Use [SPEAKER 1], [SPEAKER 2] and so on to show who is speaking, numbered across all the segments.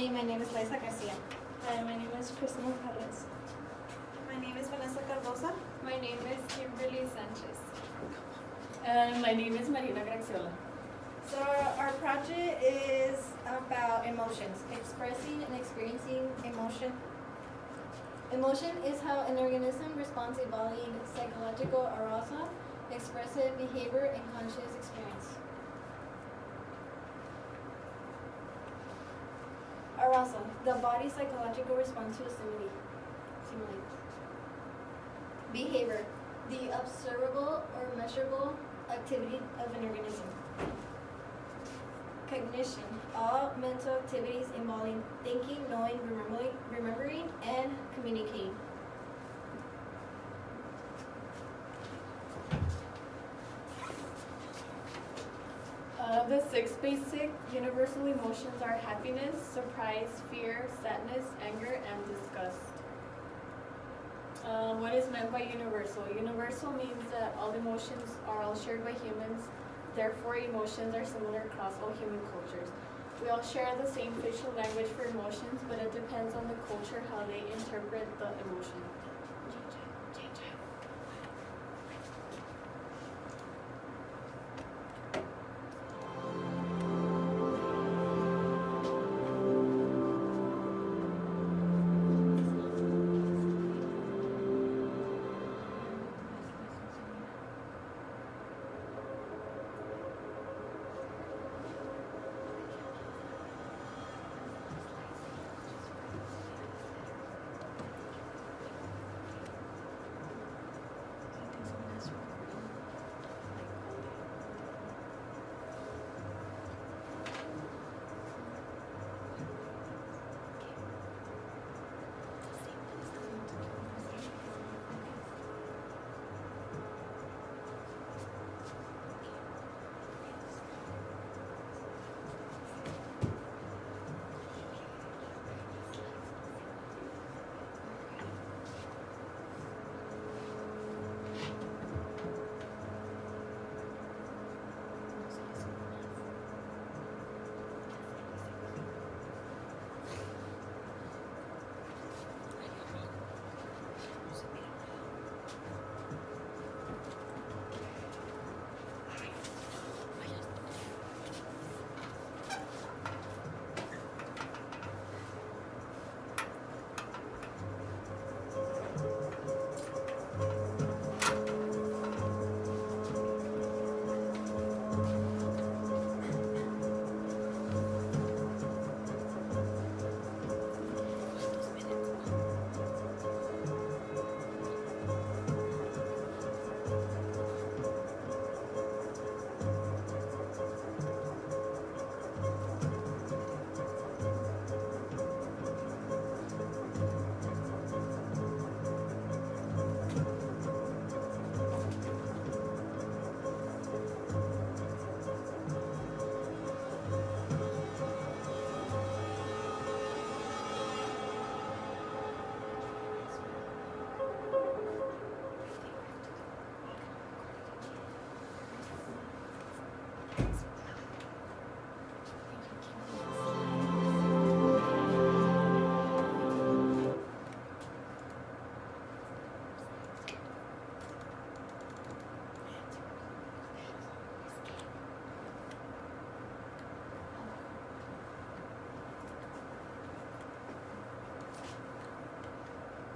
[SPEAKER 1] morning, my name is Liza Garcia.
[SPEAKER 2] Hi, my name is Cristina Carles.
[SPEAKER 3] My name is Vanessa Cardosa.
[SPEAKER 4] My name is Kimberly Sanchez.
[SPEAKER 2] And my name is Marina Graxiola.
[SPEAKER 1] So our project is about emotions, expressing and experiencing emotion. Emotion is how an organism responds involving psychological arousal, expressive behavior, and conscious experience. Arousal, the body's psychological response to a stimuli. Behavior, the observable or measurable activity of an organism. Cognition, all mental activities involving thinking, knowing, remembering, and communicating.
[SPEAKER 2] The 6 basic universal emotions are happiness, surprise, fear, sadness, anger, and disgust. What is meant by universal? Universal means that all emotions are all shared by humans, therefore emotions are similar across all human cultures. We all share the same facial language for emotions, but it depends on the culture how they interpret the emotion.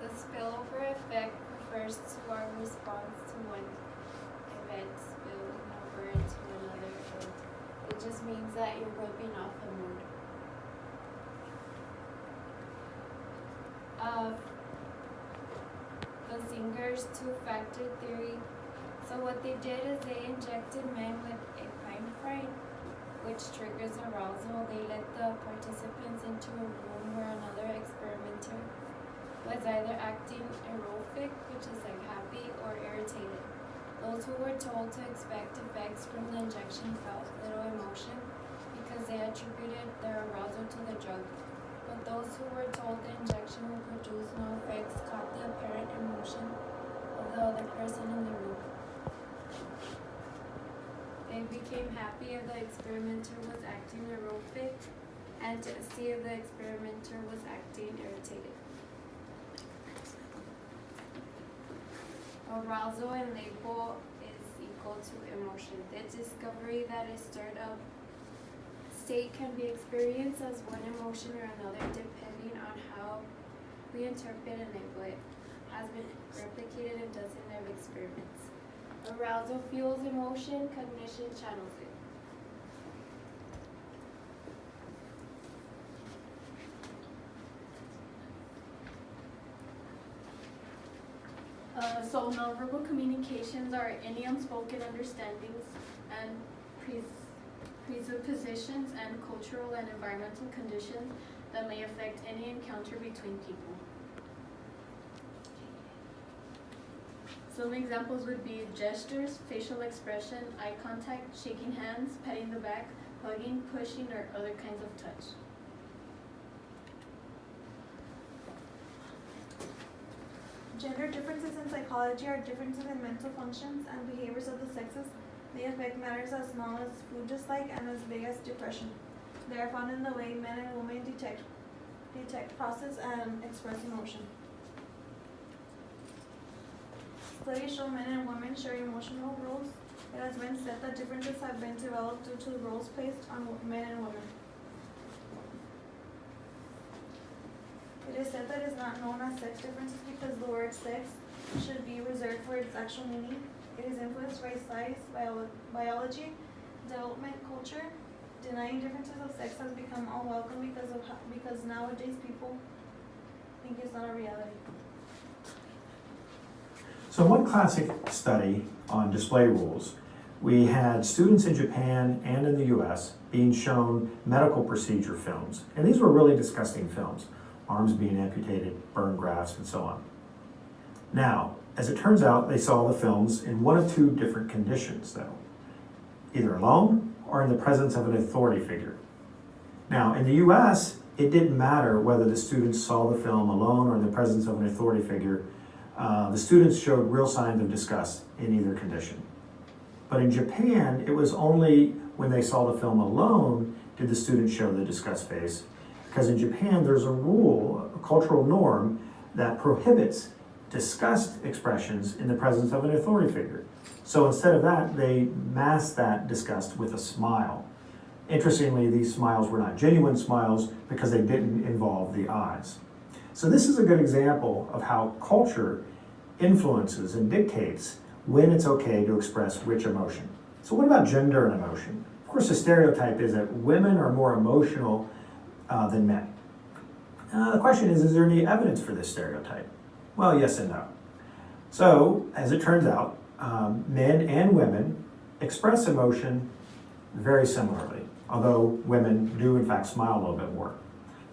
[SPEAKER 4] The spillover effect refers to our response to one event spilling over into another event. It just means that you're rubbing off a mood. The Zinger's two-factor theory. So what they did is they injected men with epinephrine, which triggers arousal. They let the participants into a room where another experimenter was either acting erotic, which is like happy, or irritated. Those who were told to expect effects from the injection felt little emotion because they attributed their arousal to the drug. But those who were told the injection would produce no effects caught the apparent emotion of the other person in the room. They became happy if the experimenter was acting erotic and to see if the experimenter was acting irritated. Arousal and label is equal to emotion. The discovery that a stirred up state can be experienced as one emotion or another depending on how we interpret and label it has been replicated in dozens of experiments. Arousal fuels emotion, cognition channels it.
[SPEAKER 2] So nonverbal communications are any unspoken understandings and presuppositions and cultural and environmental conditions that may affect any encounter between people. Some examples would be gestures, facial expression, eye contact, shaking hands, patting the back, hugging, pushing, or other kinds of touch.
[SPEAKER 3] Gender differences in psychology are differences in mental functions and behaviors of the sexes. They affect matters as small as food dislike and as big as depression. They are found in the way men and women detect, process, and express emotion. Studies show men and women share emotional roles. It has been said that differences have been developed due to the roles placed on men and women. It is said that it is not known as sex differences because the word sex should be reserved for its actual meaning. It is influenced by size, biology, development, culture. Denying differences of sex has become unwelcome because nowadays people think it's not a reality.
[SPEAKER 5] So one classic study on display rules, we had students in Japan and in the US being shown medical procedure films. And these were really disgusting films, arms being amputated, burn grafts, and so on. Now, as it turns out, they saw the films in one of two different conditions though, either alone or in the presence of an authority figure. Now, in the US, it didn't matter whether the students saw the film alone or in the presence of an authority figure. The students showed real signs of disgust in either condition. But in Japan, it was only when they saw the film alone did the students show the disgust face. Because in Japan, there's a rule, a cultural norm, that prohibits disgust expressions in the presence of an authority figure. So instead of that, they masked that disgust with a smile. Interestingly, these smiles were not genuine smiles because they didn't involve the eyes. So this is a good example of how culture influences and dictates when it's okay to express which emotion. So what about gender and emotion? Of course, the stereotype is that women are more emotional than men. The question is there any evidence for this stereotype? Well, yes and no. So, as it turns out, men and women express emotion very similarly, although women do in fact smile a little bit more.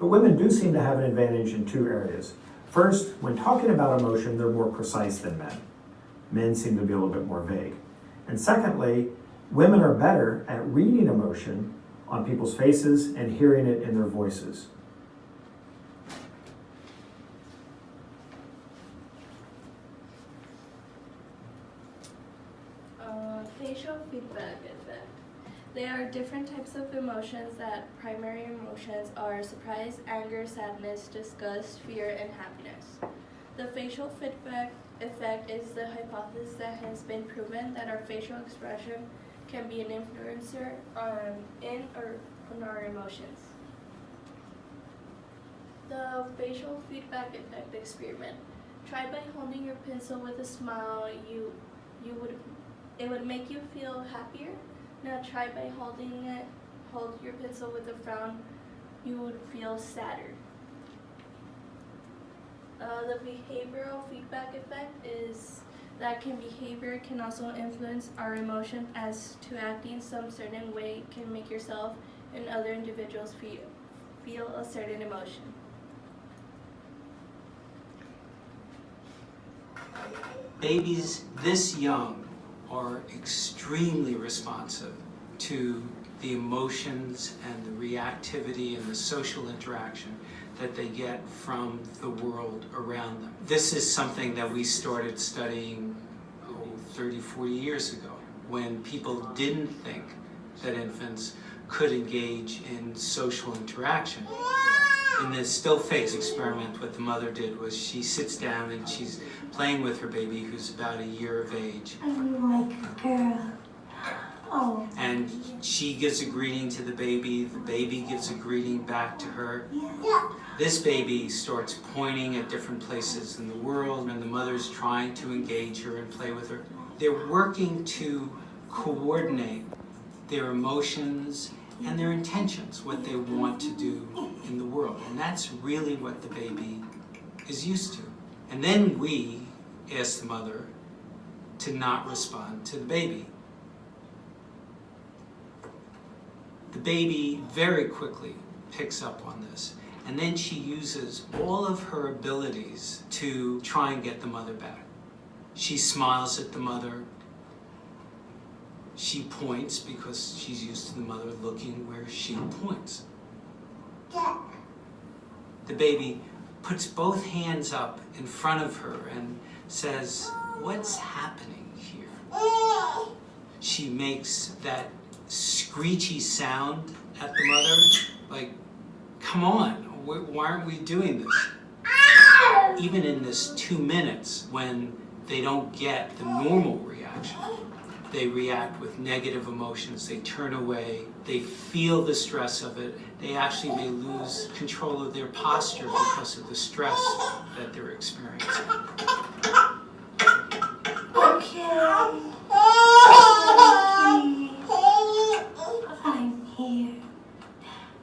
[SPEAKER 5] But women do seem to have an advantage in two areas. First, when talking about emotion, they're more precise than men. Men seem to be a little bit more vague. And secondly, women are better at reading emotion on people's faces and hearing it in their voices.
[SPEAKER 6] Facial feedback effect. There are different types of emotions that primary emotions are surprise, anger, sadness, disgust, fear, and happiness. The facial feedback effect is the hypothesis that has been proven that our facial expression can be an influencer in or on our emotions. The facial feedback effect experiment. Try by holding your pencil with a smile, it would make you feel happier. Now try by hold your pencil with a frown, you would feel sadder. The behavioral feedback effect is that behavior can also influence our emotion as to acting some certain way can make yourself and other individuals feel a certain emotion.
[SPEAKER 7] Babies this young are extremely responsive to the emotions and the reactivity and the social interaction that they get from the world around them. This is something that we started studying 30, 40 years ago when people didn't think that infants could engage in social interaction. In the still face experiment, what the mother did was she sits down and she's playing with her baby who's about a year of age.
[SPEAKER 8] I'm like a girl. Oh.
[SPEAKER 7] And she gives a greeting to the baby gives a greeting back to her.
[SPEAKER 8] Yeah.
[SPEAKER 7] This baby starts pointing at different places in the world, and the mother's trying to engage her and play with her. They're working to coordinate their emotions and their intentions, what they want to do in the world. And that's really what the baby is used to. And then we ask the mother to not respond to the baby. The baby very quickly picks up on this, and then she uses all of her abilities to try and get the mother back. She smiles at the mother. She points because she's used to the mother looking where she points. The baby puts both hands up in front of her and says, "What's happening here?" She makes that screechy sound at the mother, like, come on, why aren't we doing this? Even in this 2 minutes, when they don't get the normal reaction, they react with negative emotions, they turn away, they feel the stress of it, they actually may lose control of their posture because of the stress that they're experiencing.
[SPEAKER 8] Okay. I'm here.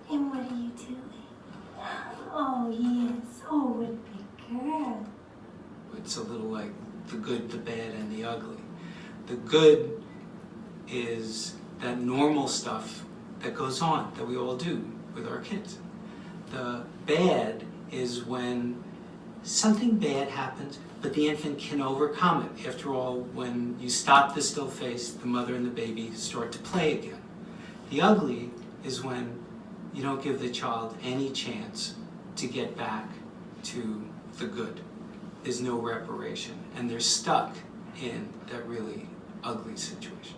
[SPEAKER 8] And what are you doing? Oh, yes. Oh, what a big girl.
[SPEAKER 7] It's a little like the good, the bad, and the ugly. The good is that normal stuff that goes on, that we all do with our kids. The bad is when something bad happens, but the infant can overcome it. After all, when you stop the still face, the mother and the baby start to play again. The ugly is when you don't give the child any chance to get back to the good. There's no reparation, and they're stuck in that really ugly situation.